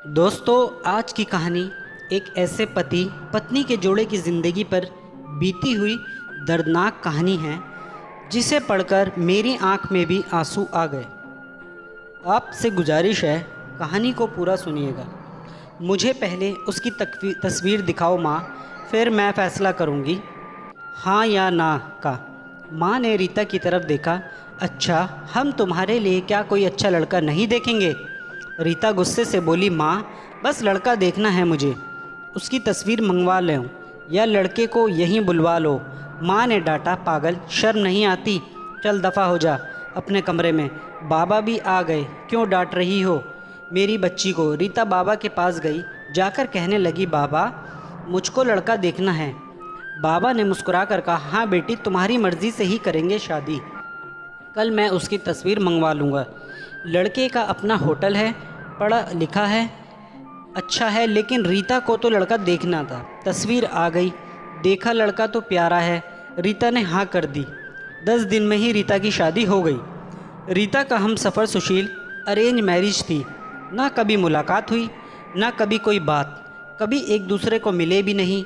दोस्तों, आज की कहानी एक ऐसे पति पत्नी के जोड़े की ज़िंदगी पर बीती हुई दर्दनाक कहानी है जिसे पढ़कर मेरी आंख में भी आंसू आ गए। आपसे गुजारिश है, कहानी को पूरा सुनिएगा। मुझे पहले उसकी तस्वीर दिखाओ माँ, फिर मैं फ़ैसला करूँगी हाँ या ना का। माँ ने रीता की तरफ देखा। अच्छा, हम तुम्हारे लिए क्या कोई अच्छा लड़का नहीं देखेंगे? रीता गुस्से से बोली, माँ बस लड़का देखना है मुझे, उसकी तस्वीर मंगवा लो या लड़के को यहीं बुलवा लो। माँ ने डांटा, पागल, शर्म नहीं आती? चल दफ़ा हो जा अपने कमरे में। बाबा भी आ गए, क्यों डांट रही हो मेरी बच्ची को? रीता बाबा के पास गई, जाकर कहने लगी, बाबा मुझको लड़का देखना है। बाबा ने मुस्कुरा कर कहा, हाँ बेटी, तुम्हारी मर्ज़ी से ही करेंगे शादी, कल मैं उसकी तस्वीर मंगवा लूँगा। लड़के का अपना होटल है, पढ़ा लिखा है, अच्छा है, लेकिन रीता को तो लड़का देखना था। तस्वीर आ गई, देखा लड़का तो प्यारा है। रीता ने हाँ कर दी। 10 दिन में ही रीता की शादी हो गई। रीता का हम सफ़र सुशील अरेंज मैरिज थी। ना कभी मुलाकात हुई, ना कभी कोई बात, कभी एक दूसरे को मिले भी नहीं।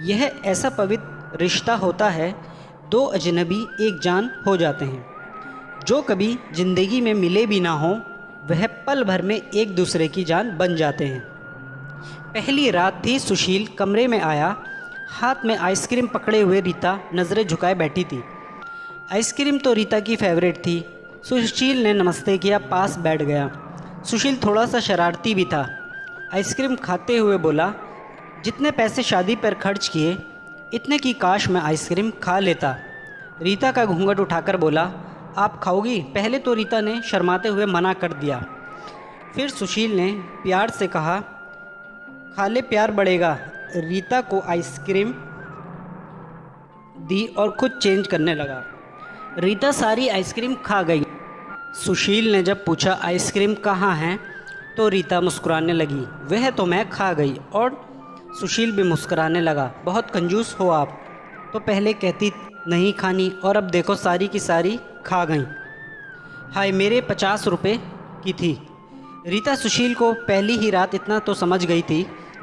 यह ऐसा पवित्र रिश्ता होता है, दो अजनबी एक जान हो जाते हैं। जो कभी ज़िंदगी में मिले भी ना हों, वह पल भर में एक दूसरे की जान बन जाते हैं। पहली रात थी। सुशील कमरे में आया, हाथ में आइसक्रीम पकड़े हुए रीता नज़रें झुकाए बैठी थी। आइसक्रीम तो रीता की फेवरेट थी। सुशील ने नमस्ते किया, पास बैठ गया। सुशील थोड़ा सा शरारती भी था। आइसक्रीम खाते हुए बोला, जितने पैसे शादी पर खर्च किए, इतने की काश मैं आइसक्रीम खा लेता। रीता का घूंघट उठाकर बोला, आप खाओगी? पहले तो रीता ने शर्माते हुए मना कर दिया। फिर सुशील ने प्यार से कहा, खा ले, प्यार बढ़ेगा। रीता को आइसक्रीम दी और खुद चेंज करने लगा। रीता सारी आइसक्रीम खा गई। सुशील ने जब पूछा, आइसक्रीम कहाँ है, तो रीता मुस्कुराने लगी, वह तो मैं खा गई। और सुशील भी मुस्कुराने लगा, बहुत कंजूस हो आप, तो पहले कहती नहीं खानी और अब देखो सारी की सारी खा गई। हाय, मेरे 50 रुपये की थी। रीता सुशील को पहली ही रात इतना तो समझ गई थी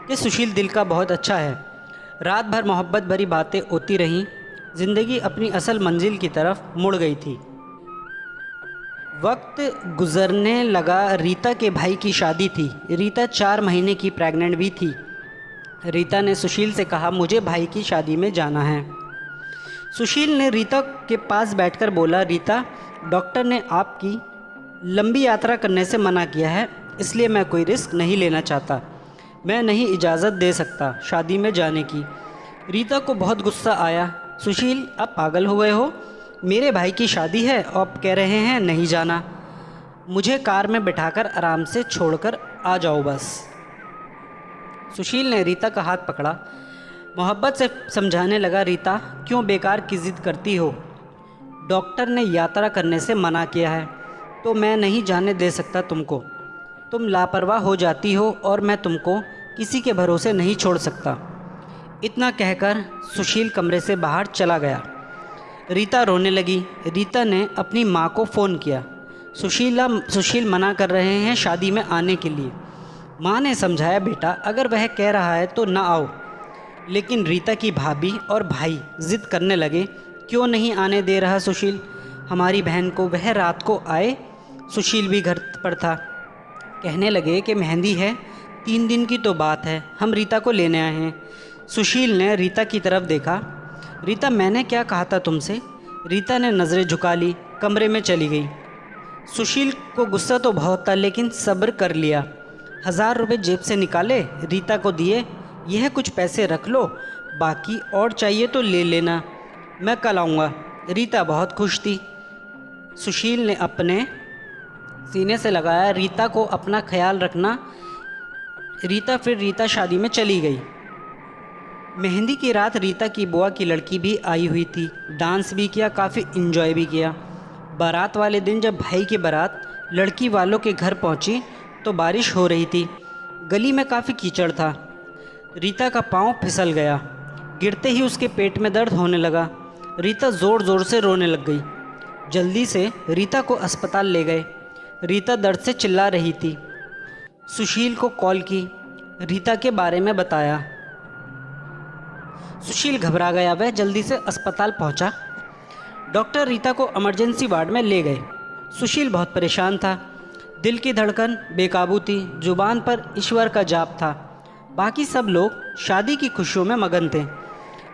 कि सुशील दिल का बहुत अच्छा है। रात भर मोहब्बत भरी बातें होती रहीं। ज़िंदगी अपनी असल मंजिल की तरफ मुड़ गई थी। वक्त गुजरने लगा। रीता के भाई की शादी थी। रीता 4 महीने की प्रेग्नेंट भी थी। रीता ने सुशील से कहा, मुझे भाई की शादी में जाना है। सुशील ने रीता के पास बैठकर बोला, रीता, डॉक्टर ने आपकी लंबी यात्रा करने से मना किया है, इसलिए मैं कोई रिस्क नहीं लेना चाहता। मैं नहीं इजाज़त दे सकता शादी में जाने की। रीता को बहुत गुस्सा आया। सुशील, आप पागल हो गए हो? मेरे भाई की शादी है और आप कह रहे हैं नहीं जाना। मुझे कार में बिठाकर आराम से छोड़कर आ जाओ बस। सुशील ने रीता का हाथ पकड़ा, मोहब्बत से समझाने लगा, रीता क्यों बेकार की ज़िद करती हो? डॉक्टर ने यात्रा करने से मना किया है, तो मैं नहीं जाने दे सकता तुमको। तुम लापरवाह हो जाती हो और मैं तुमको किसी के भरोसे नहीं छोड़ सकता। इतना कहकर सुशील कमरे से बाहर चला गया। रीता रोने लगी। रीता ने अपनी माँ को फ़ोन किया। सुशील मना कर रहे हैं शादी में आने के लिए। माँ ने समझाया, बेटा अगर वह कह रहा है तो ना आओ। लेकिन रीता की भाभी और भाई ज़िद करने लगे, क्यों नहीं आने दे रहा सुशील हमारी बहन को? वह रात को आए, सुशील भी घर पर था। कहने लगे कि मेहंदी है, 3 दिन की तो बात है, हम रीता को लेने आए हैं। सुशील ने रीता की तरफ देखा। रीता, मैंने क्या कहा था तुमसे? रीता ने नज़रें झुका ली, कमरे में चली गई। सुशील को गुस्सा तो बहुत था, लेकिन सब्र कर लिया। 1000 रुपये जेब से निकाले, रीता को दिए, यह कुछ पैसे रख लो, बाकी और चाहिए तो ले लेना, मैं कल आऊँगा। रीता बहुत खुश थी। सुशील ने अपने सीने से लगाया, रीता को अपना ख्याल रखना। रीता शादी में चली गई। मेहंदी की रात रीता की बुआ की लड़की भी आई हुई थी। डांस भी किया, काफ़ी इन्जॉय भी किया। बारात वाले दिन जब भाई की बारात लड़की वालों के घर पहुंची तो बारिश हो रही थी। गली में काफ़ी कीचड़ था। रीता का पाँव फिसल गया। गिरते ही उसके पेट में दर्द होने लगा। रीता ज़ोर ज़ोर से रोने लग गई। जल्दी से रीता को अस्पताल ले गए। रीता दर्द से चिल्ला रही थी। सुशील को कॉल की, रीता के बारे में बताया। सुशील घबरा गया। वह जल्दी से अस्पताल पहुंचा। डॉक्टर रीता को इमरजेंसी वार्ड में ले गए। सुशील बहुत परेशान था। दिल की धड़कन बेकाबू थी। जुबान पर ईश्वर का जाप था। बाकी सब लोग शादी की खुशियों में मगन थे,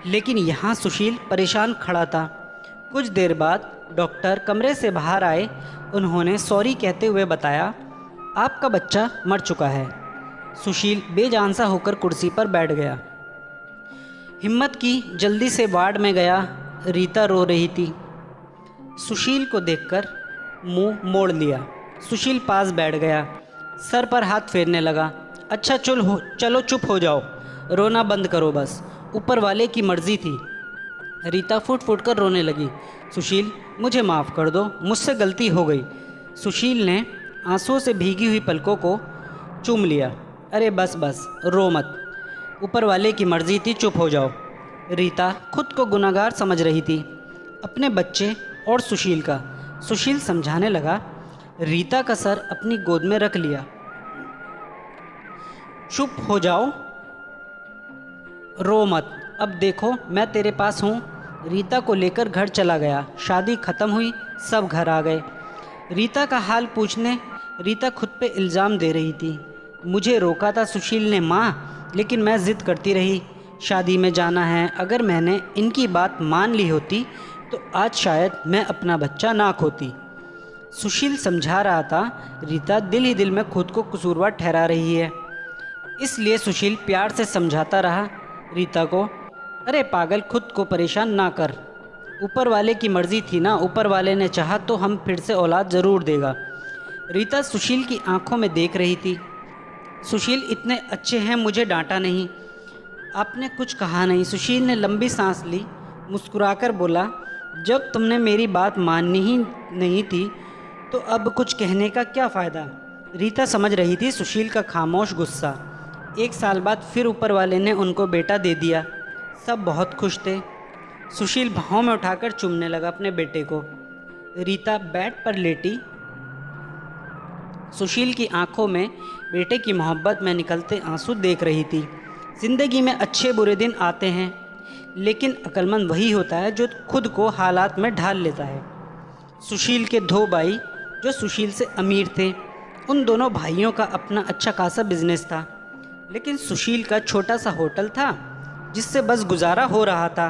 लेकिन यहाँ सुशील परेशान खड़ा था। कुछ देर बाद डॉक्टर कमरे से बाहर आए। उन्होंने सॉरी कहते हुए बताया, आपका बच्चा मर चुका है। सुशील बेजान सा होकर कुर्सी पर बैठ गया। हिम्मत की, जल्दी से वार्ड में गया। रीता रो रही थी। सुशील को देखकर मुंह मोड़ लिया। सुशील पास बैठ गया, सर पर हाथ फेरने लगा। अच्छा चलो चुप हो जाओ, रोना बंद करो बस, ऊपर वाले की मर्ज़ी थी। रीता फुट फुट कर रोने लगी। सुशील, मुझे माफ़ कर दो, मुझसे गलती हो गई। सुशील ने आंसुओं से भीगी हुई पलकों को चूम लिया। अरे बस बस, रो मत, ऊपर वाले की मर्ज़ी थी, चुप हो जाओ। रीता खुद को गुनहगार समझ रही थी, अपने बच्चे और सुशील का। सुशील समझाने लगा। रीता का सर अपनी गोद में रख लिया। चुप हो जाओ, रो मत, अब देखो मैं तेरे पास हूँ। रीता को लेकर घर चला गया। शादी खत्म हुई, सब घर आ गए। रीता का हाल पूछने रीता खुद पे इल्ज़ाम दे रही थी। मुझे रोका था सुशील ने माँ, लेकिन मैं ज़िद करती रही, शादी में जाना है। अगर मैंने इनकी बात मान ली होती तो आज शायद मैं अपना बच्चा ना खोती। सुशील समझा रहा था, रीता दिल ही दिल में खुद को कसूरवार ठहरा रही है। इसलिए सुशील प्यार से समझाता रहा रीता को, अरे पागल, खुद को परेशान ना कर, ऊपर वाले की मर्ज़ी थी ना, ऊपर वाले ने चाहा तो हम फिर से औलाद ज़रूर देगा। रीता सुशील की आंखों में देख रही थी। सुशील इतने अच्छे हैं, मुझे डांटा नहीं, आपने कुछ कहा नहीं। सुशील ने लंबी सांस ली, मुस्कुराकर बोला, जब तुमने मेरी बात माननी ही नहीं थी तो अब कुछ कहने का क्या फ़ायदा। रीता समझ रही थी सुशील का खामोश गुस्सा। 1 साल बाद फिर ऊपर वाले ने उनको बेटा दे दिया। सब बहुत खुश थे। सुशील बाहों में उठाकर चूमने लगा अपने बेटे को। रीता बेड पर लेटी सुशील की आंखों में बेटे की मोहब्बत में निकलते आंसू देख रही थी। ज़िंदगी में अच्छे बुरे दिन आते हैं, लेकिन अक्लमंद वही होता है जो खुद को हालात में ढाल लेता है। सुशील के 2 भाई जो सुशील से अमीर थे, उन दोनों भाइयों का अपना अच्छा खासा बिजनेस था, लेकिन सुशील का छोटा सा होटल था जिससे बस गुजारा हो रहा था।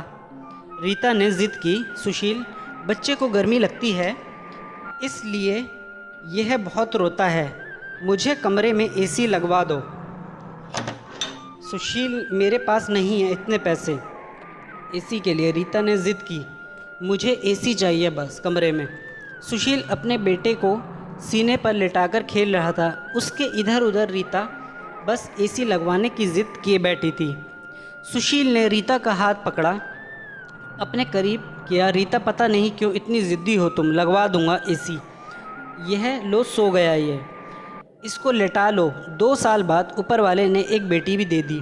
रीता ने ज़िद की, सुशील, बच्चे को गर्मी लगती है इसलिए यह बहुत रोता है, मुझे कमरे में एसी लगवा दो। सुशील, मेरे पास नहीं है इतने पैसे एसी के लिए। रीता ने ज़िद की, मुझे एसी चाहिए बस कमरे में। सुशील अपने बेटे को सीने पर लेटाकर खेल रहा था। उसके इधर उधर रीता बस एसी लगवाने की ज़िद किए बैठी थी। सुशील ने रीता का हाथ पकड़ा, अपने करीब किया। रीता, पता नहीं क्यों इतनी ज़िद्दी हो तुम, लगवा दूंगा एसी। यह लो, सो गया ये, इसको लेटा लो। 2 साल बाद ऊपर वाले ने एक बेटी भी दे दी।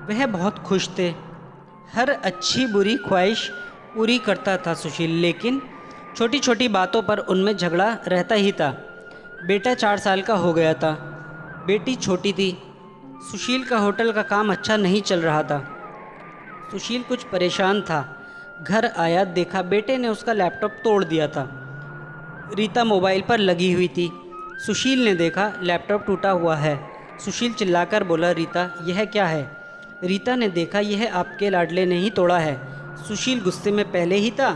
वह बहुत खुश थे। हर अच्छी बुरी ख्वाहिश पूरी करता था सुशील, लेकिन छोटी छोटी बातों पर उनमें झगड़ा रहता ही था। बेटा 4 साल का हो गया था, बेटी छोटी थी। सुशील का होटल का काम अच्छा नहीं चल रहा था। सुशील कुछ परेशान था। घर आया, देखा बेटे ने उसका लैपटॉप तोड़ दिया था। रीता मोबाइल पर लगी हुई थी। सुशील ने देखा लैपटॉप टूटा हुआ है। सुशील चिल्लाकर बोला, रीता यह क्या है। रीता ने देखा, यह आपके लाडले ने ही तोड़ा है। सुशील गुस्से में पहले ही था।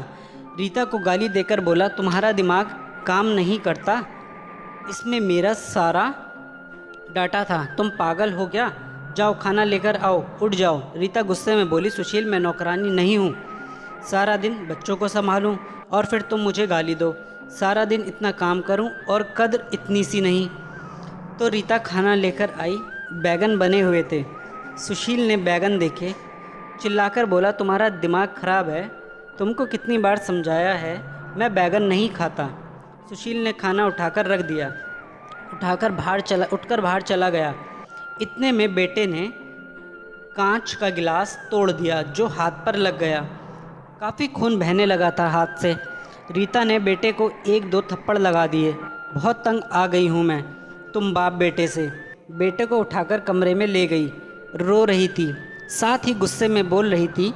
रीता को गाली देकर बोला, तुम्हारा दिमाग काम नहीं करता, इसमें मेरा सारा डाटा था, तुम पागल हो क्या। जाओ खाना लेकर आओ, उठ जाओ। रीता गुस्से में बोली, सुशील, मैं नौकरानी नहीं हूँ, सारा दिन बच्चों को संभालूं और फिर तुम मुझे गाली दो। सारा दिन इतना काम करूं और कद्र इतनी सी नहीं। तो रीता खाना लेकर आई। बैगन बने हुए थे। सुशील ने बैगन देखे, चिल्लाकर बोला, तुम्हारा दिमाग ख़राब है, तुमको कितनी बार समझाया है मैं बैगन नहीं खाता। सुशील ने खाना उठाकर रख दिया, उठकर बाहर चला गया। इतने में बेटे ने कांच का गिलास तोड़ दिया जो हाथ पर लग गया। काफ़ी खून बहने लगा था हाथ से। रीता ने बेटे को 1-2 थप्पड़ लगा दिए। बहुत तंग आ गई हूँ मैं तुम बाप बेटे से, 1 साल बाद ऊपर वाले ने एक बेटी भी दे दी। वह बहुत खुश थे। बेटे को उठाकर कमरे में ले गई। रो रही थी, साथ ही गुस्से में बोल रही थी,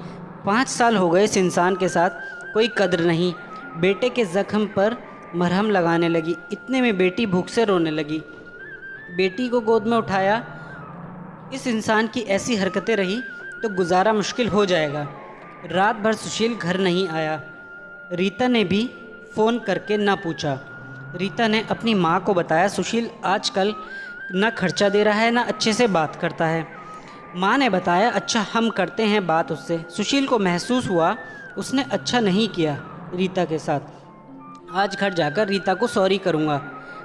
5 साल हो गए इस इंसान के साथ, कोई कद्र नहीं। बेटे के ज़ख्म पर मरहम लगाने लगी। इतने में बेटी भूख से रोने लगी। बेटी को गोद में उठाया। इस इंसान की ऐसी हरकतें रही तो गुजारा मुश्किल हो जाएगा। रात भर सुशील घर नहीं आया। रीता ने भी फ़ोन करके ना पूछा। रीता ने अपनी माँ को बताया, सुशील आजकल ना खर्चा दे रहा है ना अच्छे से बात करता है। माँ ने बताया, अच्छा हम करते हैं बात उससे। सुशील को महसूस हुआ उसने अच्छा नहीं किया रीता के साथ। आज घर जाकर रीता को सॉरी करूँगा।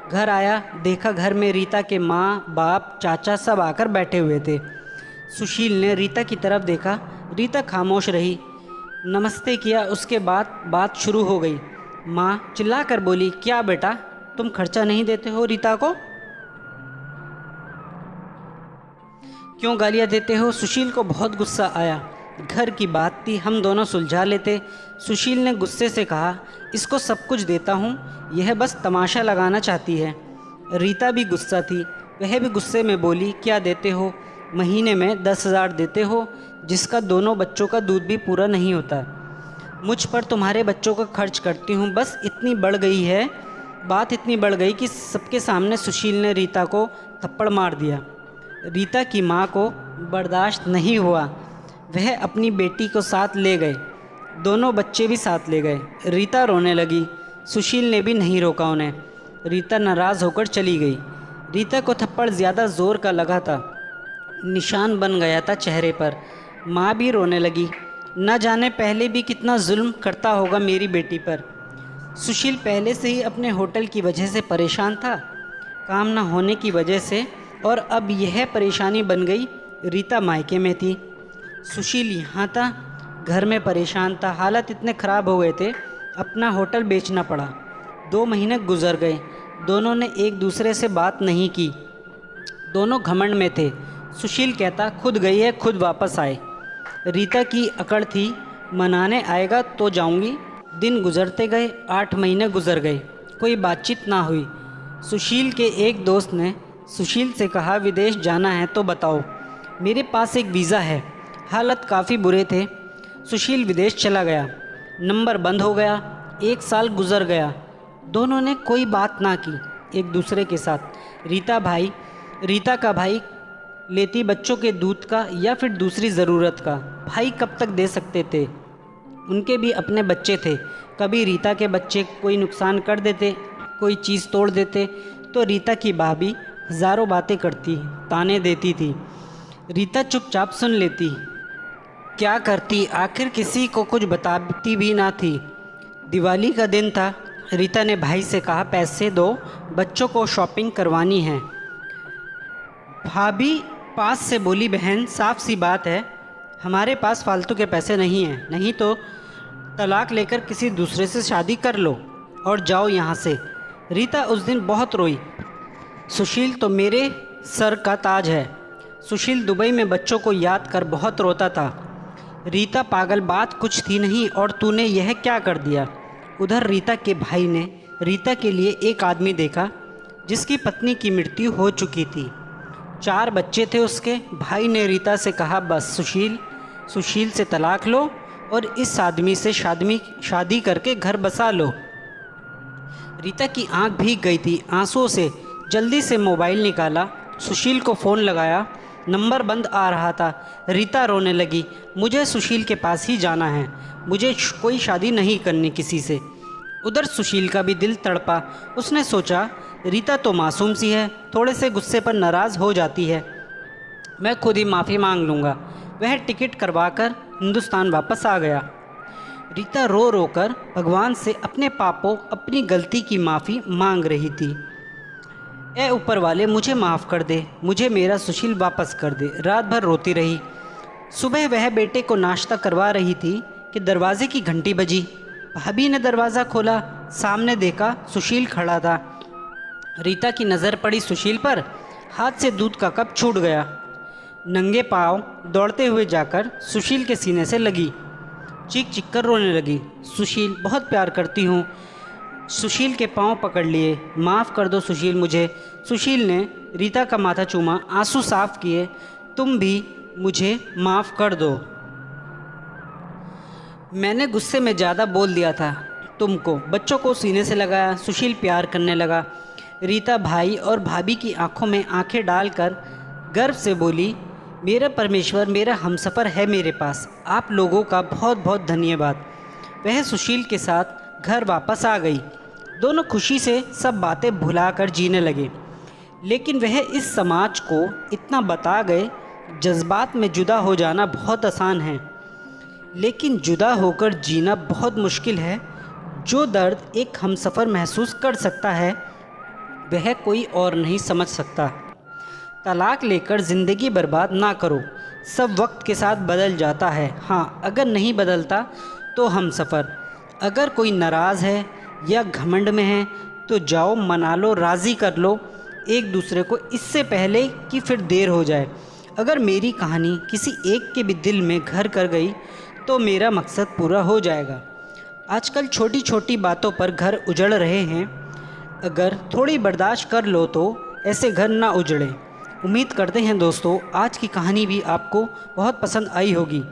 घर आया, देखा घर में रीता के माँ बाप चाचा सब आकर बैठे हुए थे। सुशील ने रीता की तरफ देखा। रीता खामोश रही। नमस्ते किया, उसके बाद बात शुरू हो गई। माँ चिल्लाकर बोली, क्या बेटा तुम खर्चा नहीं देते हो रीता को? क्यों गालियाँ देते हो? सुशील को बहुत गुस्सा आया। घर की बात थी, हम दोनों सुलझा लेते। सुशील ने गुस्से से कहा, इसको सब कुछ देता हूँ, यह बस तमाशा लगाना चाहती है। रीता भी गुस्सा थी, वह भी गुस्से में बोली, क्या देते हो? महीने में 10,000 देते हो, जिसका दोनों बच्चों का दूध भी पूरा नहीं होता। मुझ पर तुम्हारे बच्चों का खर्च करती हूँ, बस इतनी बढ़ गई है। बात इतनी बढ़ गई कि सबके सामने सुशील ने रीता को थप्पड़ मार दिया। रीता की माँ को बर्दाश्त नहीं हुआ। वह अपनी बेटी को साथ ले गए, दोनों बच्चे भी साथ ले गए। रीता रोने लगी। सुशील ने भी नहीं रोका उन्हें। रीता नाराज़ होकर चली गई। रीता को थप्पड़ ज़्यादा ज़ोर का लगा था, निशान बन गया था चेहरे पर। माँ भी रोने लगी। न जाने पहले भी कितना जुल्म करता होगा मेरी बेटी पर। सुशील पहले से ही अपने होटल की वजह से परेशान था, काम न होने की वजह से, और अब यह परेशानी बन गई। रीता मायके में थी, सुशील यहाँ था, घर में परेशान था। हालत इतने ख़राब हो गए थे, अपना होटल बेचना पड़ा। 2 महीने गुजर गए, दोनों ने एक दूसरे से बात नहीं की। दोनों घमंड में थे। सुशील कहता, खुद गई है खुद वापस आए। रीता की अकड़ थी, मनाने आएगा तो जाऊंगी। दिन गुजरते गए, 8 महीने गुजर गए, कोई बातचीत ना हुई। सुशील के एक दोस्त ने सुशील से कहा, विदेश जाना है तो बताओ, मेरे पास एक वीज़ा है। हालत काफ़ी बुरे थे। सुशील विदेश चला गया, नंबर बंद हो गया। 1 साल गुजर गया, दोनों ने कोई बात ना की एक दूसरे के साथ। रीता का भाई लेती बच्चों के दूध का या फिर दूसरी ज़रूरत का। भाई कब तक दे सकते थे? उनके भी अपने बच्चे थे। कभी रीता के बच्चे कोई नुकसान कर देते, कोई चीज़ तोड़ देते, तो रीता की भाभी हज़ारों बातें करती, ताने देती थी। रीता चुपचाप सुन लेती। क्या करती, आखिर किसी को कुछ बताती भी ना थी। दिवाली का दिन था। रीता ने भाई से कहा, पैसे दो, बच्चों को शॉपिंग करवानी है। भाभी पास से बोली, बहन साफ सी बात है, हमारे पास फालतू के पैसे नहीं हैं, नहीं तो तलाक लेकर किसी दूसरे से शादी कर लो और जाओ यहाँ से। रीता उस दिन बहुत रोई। सुशील तो मेरे सर का ताज है। सुशील दुबई में बच्चों को याद कर बहुत रोता था। रीता पागल, बात कुछ थी नहीं और तूने यह क्या कर दिया। उधर रीता के भाई ने रीता के लिए एक आदमी देखा जिसकी पत्नी की मृत्यु हो चुकी थी। 4 बच्चे थे उसके। भाई ने रीता से कहा, बस सुशील से तलाक लो और इस आदमी से शादी करके घर बसा लो। रीता की आंख भीग गई थी आंसुओं से। जल्दी से मोबाइल निकाला, सुशील को फ़ोन लगाया, नंबर बंद आ रहा था। रीता रोने लगी, मुझे सुशील के पास ही जाना है, मुझे कोई शादी नहीं करनी किसी से। उधर सुशील का भी दिल तड़पा। उसने सोचा, रीता तो मासूम सी है, थोड़े से गुस्से पर नाराज़ हो जाती है, मैं खुद ही माफ़ी मांग लूँगा। वह टिकट करवाकर हिंदुस्तान वापस आ गया। रीता रो रो कर भगवान से अपने पापों, अपनी गलती की माफ़ी मांग रही थी। ए ऊपर वाले, मुझे माफ़ कर दे, मुझे मेरा सुशील वापस कर दे। रात भर रोती रही। सुबह वह बेटे को नाश्ता करवा रही थी कि दरवाजे की घंटी बजी। भाभी ने दरवाज़ा खोला, सामने देखा सुशील खड़ा था। रीता की नज़र पड़ी सुशील पर, हाथ से दूध का कप छूट गया। नंगे पाँव दौड़ते हुए जाकर सुशील के सीने से लगी, चीख चीख कर रोने लगी। सुशील, बहुत प्यार करती हूँ, सुशील के पांव पकड़ लिए। माफ़ कर दो सुशील मुझे। सुशील ने रीता का माथा चूमा, आंसू साफ किए। तुम भी मुझे माफ़ कर दो। मैंने गुस्से में ज़्यादा बोल दिया था तुमको। बच्चों को सीने से लगाया। सुशील प्यार करने लगा। रीता भाई और भाभी की आंखों में आंखें डालकर गर्व से बोली, मेरा परमेश्वर, मेरा हमसफ़र है मेरे पास। आप लोगों का बहुत बहुत धन्यवाद। वह सुशील के साथ घर वापस आ गई। दोनों खुशी से सब बातें भुलाकर जीने लगे। लेकिन वह इस समाज को इतना बता गए, जज्बात में जुदा हो जाना बहुत आसान है, लेकिन जुदा होकर जीना बहुत मुश्किल है। जो दर्द एक हमसफ़र महसूस कर सकता है, वह कोई और नहीं समझ सकता। तलाक लेकर ज़िंदगी बर्बाद ना करो। सब वक्त के साथ बदल जाता है। हाँ, अगर नहीं बदलता तो हमसफ़र। अगर कोई नाराज़ है या घमंड में है तो जाओ, मना लो, राज़ी कर लो एक दूसरे को, इससे पहले कि फिर देर हो जाए। अगर मेरी कहानी किसी एक के भी दिल में घर कर गई तो मेरा मकसद पूरा हो जाएगा। आजकल छोटी छोटी बातों पर घर उजड़ रहे हैं। अगर थोड़ी बर्दाश्त कर लो तो ऐसे घर ना उजड़े। उम्मीद करते हैं दोस्तों आज की कहानी भी आपको बहुत पसंद आई होगी।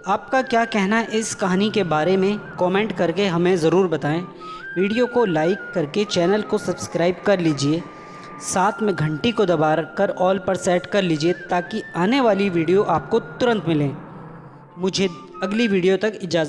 आपका क्या कहना है इस कहानी के बारे में, कमेंट करके हमें ज़रूर बताएं। वीडियो को लाइक करके चैनल को सब्सक्राइब कर लीजिए। साथ में घंटी को दबा कर ऑल पर सेट कर लीजिए ताकि आने वाली वीडियो आपको तुरंत मिले। मुझे अगली वीडियो तक इजाज़त।